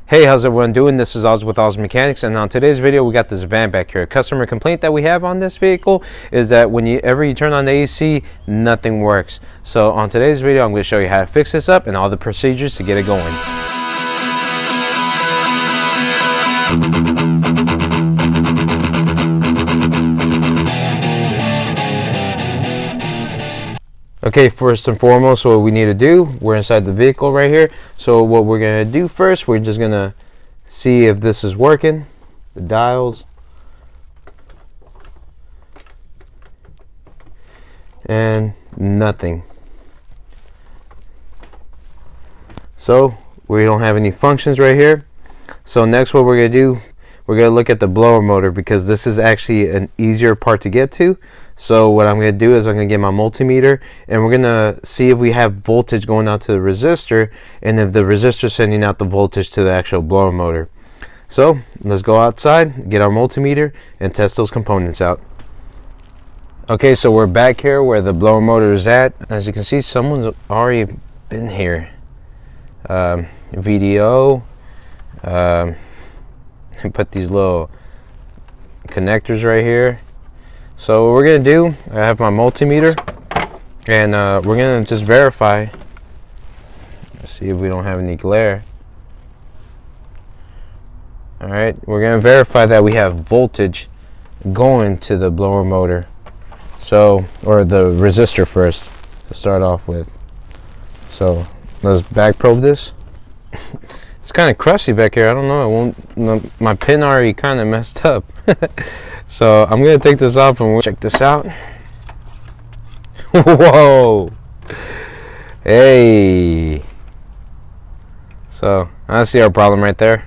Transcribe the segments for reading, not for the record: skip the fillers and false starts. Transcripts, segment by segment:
Hey, how's everyone doing? This is Oz with Oz Mechanics, and on today's video we got this van back here. A customer complaint that we have on this vehicle is that whenever you turn on the AC, nothing works. So on today's video I'm going to show you how to fix this up and all the procedures to get it going. Okay, first and foremost, what we need to do, we're inside the vehicle right here. So what we're going to do first, we're just going to see if this is working, the dials. And nothing. So we don't have any functions right here. So next what we're going to do, we're going to look at the blower motor, because this is actually an easier part to get to. So what I'm going to do is I'm going to get my multimeter, and we're going to see if we have voltage going out to the resistor, and if the resistor is sending out the voltage to the actual blower motor. So let's go outside, get our multimeter, and test those components out. Okay, so we're back here where the blower motor is at. As you can see, someone's already been here. VDO. Put these little connectors right here. So what we're gonna do, I have my multimeter, and we're gonna just verify. Let's see if we don't have any glare. All right, we're gonna verify that we have voltage going to the blower motor. So, or the resistor first to start off with. So let's back probe this. It's kind of crusty back here. I don't know. It won't. My pin already kind of messed up. So I'm gonna take this off and we'll check this out. Whoa! Hey! So I see our problem right there.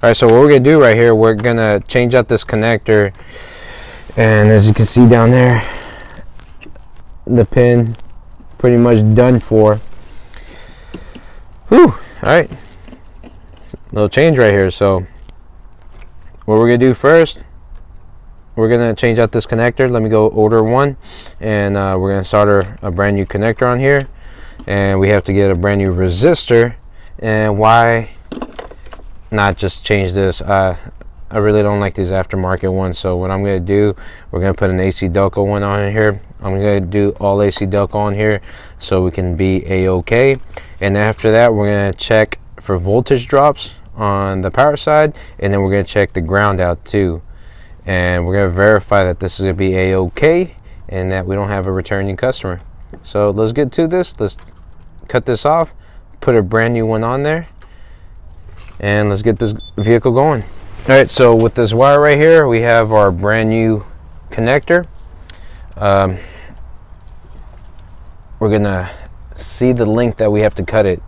All right. So what we're gonna do right here, we're gonna change out this connector, and as you can see down there, the pin pretty much done for. Whew! All right. Little change right here. So what we're gonna do first, we're gonna change out this connector. Let me go order one, and we're gonna solder a brand new connector on here, and we have to get a brand new resistor. And why not just change this? I really don't like these aftermarket ones. So what I'm gonna do, we're gonna put an AC Delco one on here. I'm gonna do all AC Delco on here so we can be a-okay. And after that, we're gonna check for voltage drops on the power side, and then we're going to check the ground out too, and we're going to verify that this is going to be a-okay and that we don't have a returning customer. So let's get to this. Let's cut this off, put a brand new one on there, and let's get this vehicle going. All right, so with this wire right here, we have our brand new connector. We're gonna see the length that we have to cut it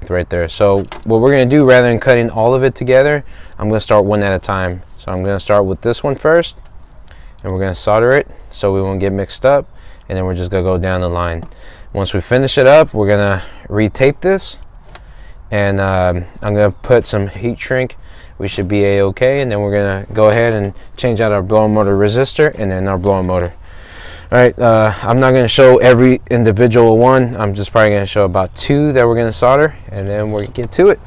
right there. So what we're going to do, rather than cutting all of it together, I'm going to start one at a time. So I'm going to start with this one first, and we're going to solder it so we won't get mixed up, and then we're just going to go down the line. Once we finish it up, we're going to retape this, and I'm going to put some heat shrink. We should be a-okay, and then we're going to go ahead and change out our blower motor resistor and then our blower motor. All right, I'm not going to show every individual one. I'm just probably going to show about two that we're going to solder, and then we'll get to it.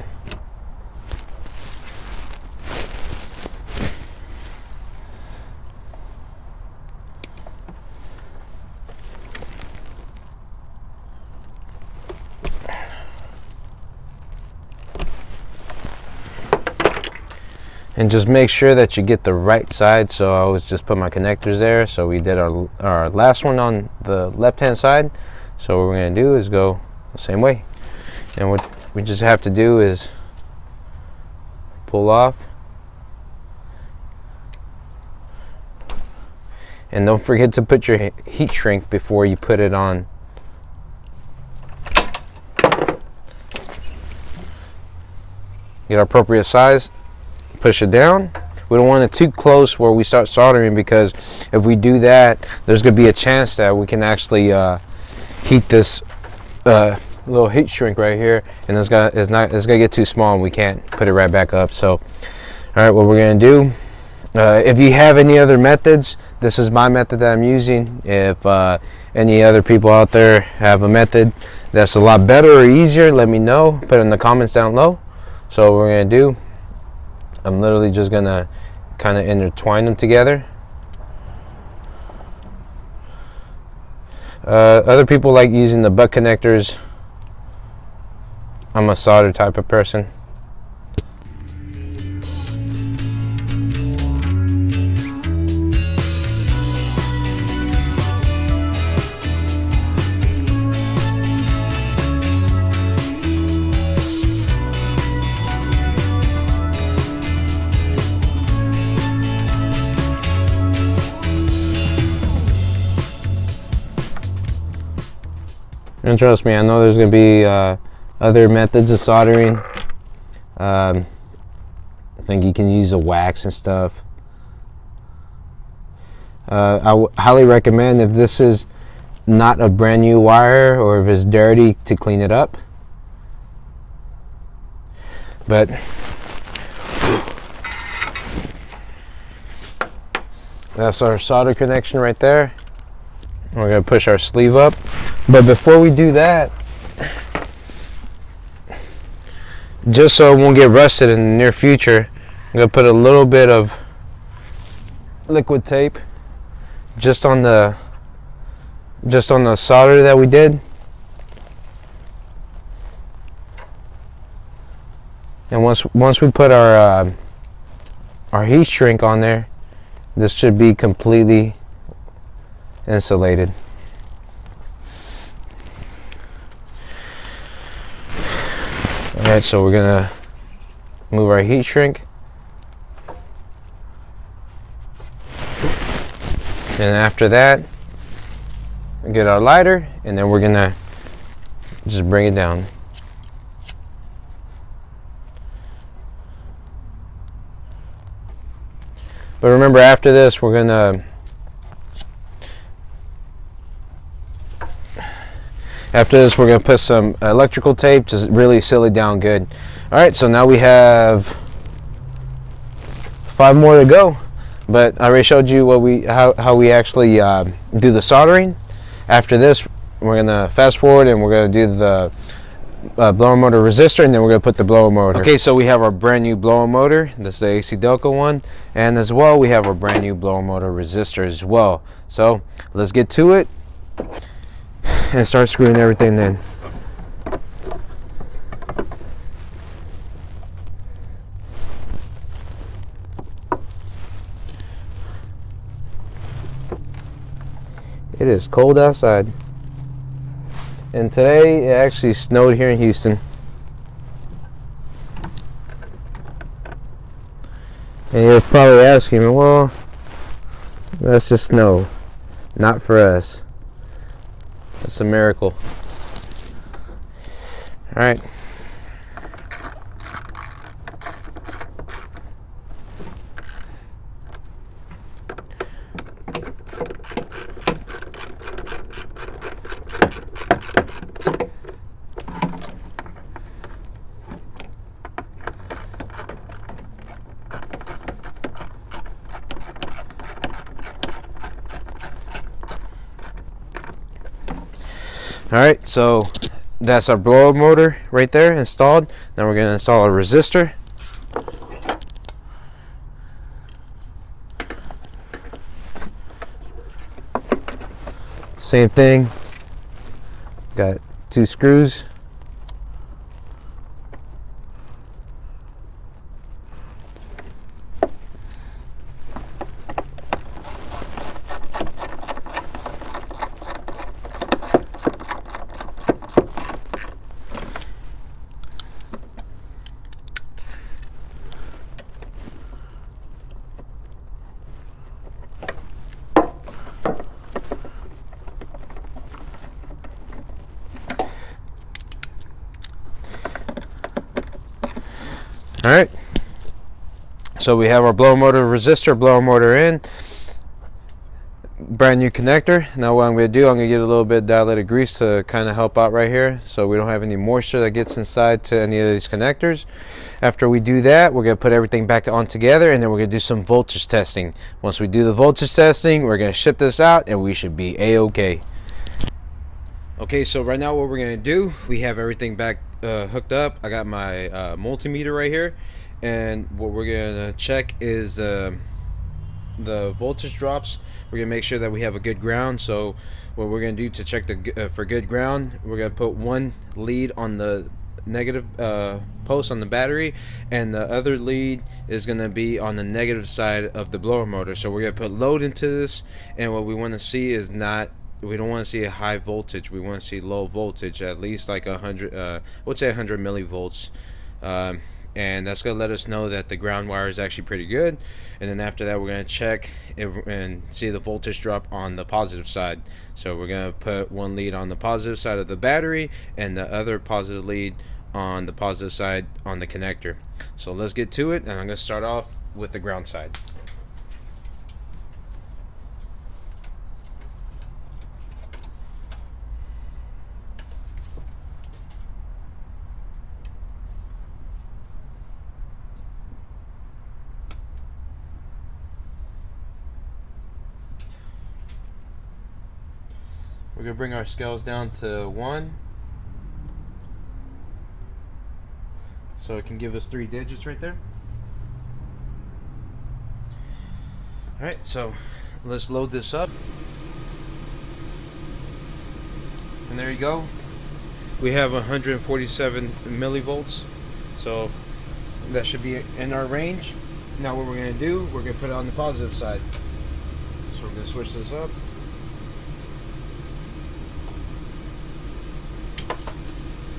And just make sure that you get the right side. So I always just put my connectors there. So we did our last one on the left hand side. So what we're going to do is go the same way. And what we just have to do is pull off. And don't forget to put your heat shrink before you put it on. Get our appropriate size. Push it down. We don't want it too close where we start soldering, because if we do that, there's going to be a chance that we can actually heat this little heat shrink right here, and it's going to get too small and we can't put it right back up. So all right, what we're going to do, if you have any other methods, this is my method that I'm using. If any other people out there have a method, that's a lot better or easier, let me know. Put it in the comments down low. So what we're gonna do, I'm literally just gonna kind of intertwine them together. Other people like using the butt connectors. I'm a solder type of person. And trust me, I know there's going to be other methods of soldering. I think you can use a wax and stuff. I highly recommend, if this is not a brand new wire or if it's dirty, to clean it up. But that's our solder connection right there. We're going to push our sleeve up. But before we do that, just so it won't get rusted in the near future, I'm going to put a little bit of liquid tape just on the solder that we did. And once we put our heat shrink on there, this should be completely insulated. Alright, so we're gonna move our heat shrink, and after that get our lighter, and then we're gonna just bring it down. But remember, after this we're gonna put some electrical tape to really seal it down good. Alright, so now we have 5 more to go. But I already showed you how we actually do the soldering. After this, we're gonna fast forward and we're gonna do the blower motor resistor, and then we're gonna put the blower motor. Okay, so we have our brand new blower motor. This is the AC Delco one, and as well we have our brand new blower motor resistor as well. So let's get to it and start screwing everything in. It is cold outside, and today it actually snowed here in Houston. And you're probably asking me, well, that's just snow. Not for us. That's a miracle. All right. Alright, so that's our blower motor right there installed. Now we're going to install a resistor. Same thing. Got 2 screws. Alright, so we have our blower motor resistor, blower motor in, brand new connector. Now what I'm going to do, I'm going to get a little bit of dilated grease to kind of help out right here so we don't have any moisture that gets inside to any of these connectors. After we do that, we're going to put everything back on together, and then we're going to do some voltage testing. Once we do the voltage testing, we're going to ship this out and we should be a-okay. Okay, so right now what we're gonna do, we have everything back hooked up. I got my multimeter right here, and what we're gonna check is the voltage drops. We're gonna make sure that we have a good ground. So what we're gonna do to check the for good ground, we're gonna put one lead on the negative post on the battery, and the other lead is going to be on the negative side of the blower motor. So we're going to put load into this, and what we want to see is not, we don't want to see a high voltage, we want to see low voltage, at least like 100 let's say 100 millivolts, and that's going to let us know that the ground wire is actually pretty good. And then after that, we're going to check and see the voltage drop on the positive side. So we're going to put one lead on the positive side of the battery and the other positive lead on the positive side on the connector. So let's get to it, and I'm going to start off with the ground side. We're going to bring our scales down to 1, so it can give us 3 digits right there. Alright, so let's load this up. And there you go. We have 147 millivolts, so that should be in our range. Now what we're going to do, we're going to put it on the positive side. So we're going to switch this up.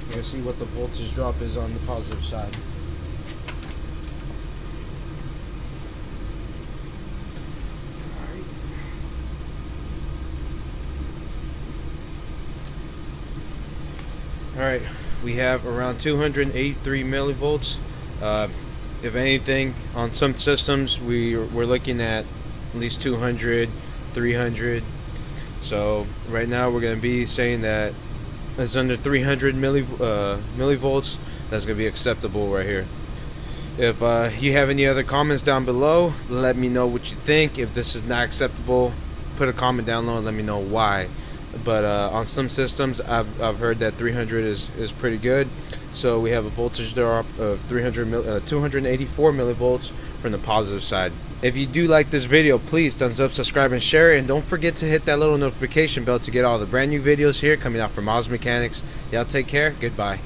We're going to see what the voltage drop is on the positive side. Alright, we have around 283 millivolts. If anything, on some systems we're looking at least 200, 300. So right now we're going to be saying that it's under 300 millivolts. That's going to be acceptable right here. If you have any other comments down below, let me know what you think. If this is not acceptable, put a comment down below and let me know why. But on some systems, I've heard that 300 is pretty good. So we have a voltage drop of 284 millivolts from the positive side. If you do like this video, please thumbs up, subscribe, and share. And don't forget to hit that little notification bell to get all the brand new videos here coming out from Oz Mechanics. Y'all take care. Goodbye.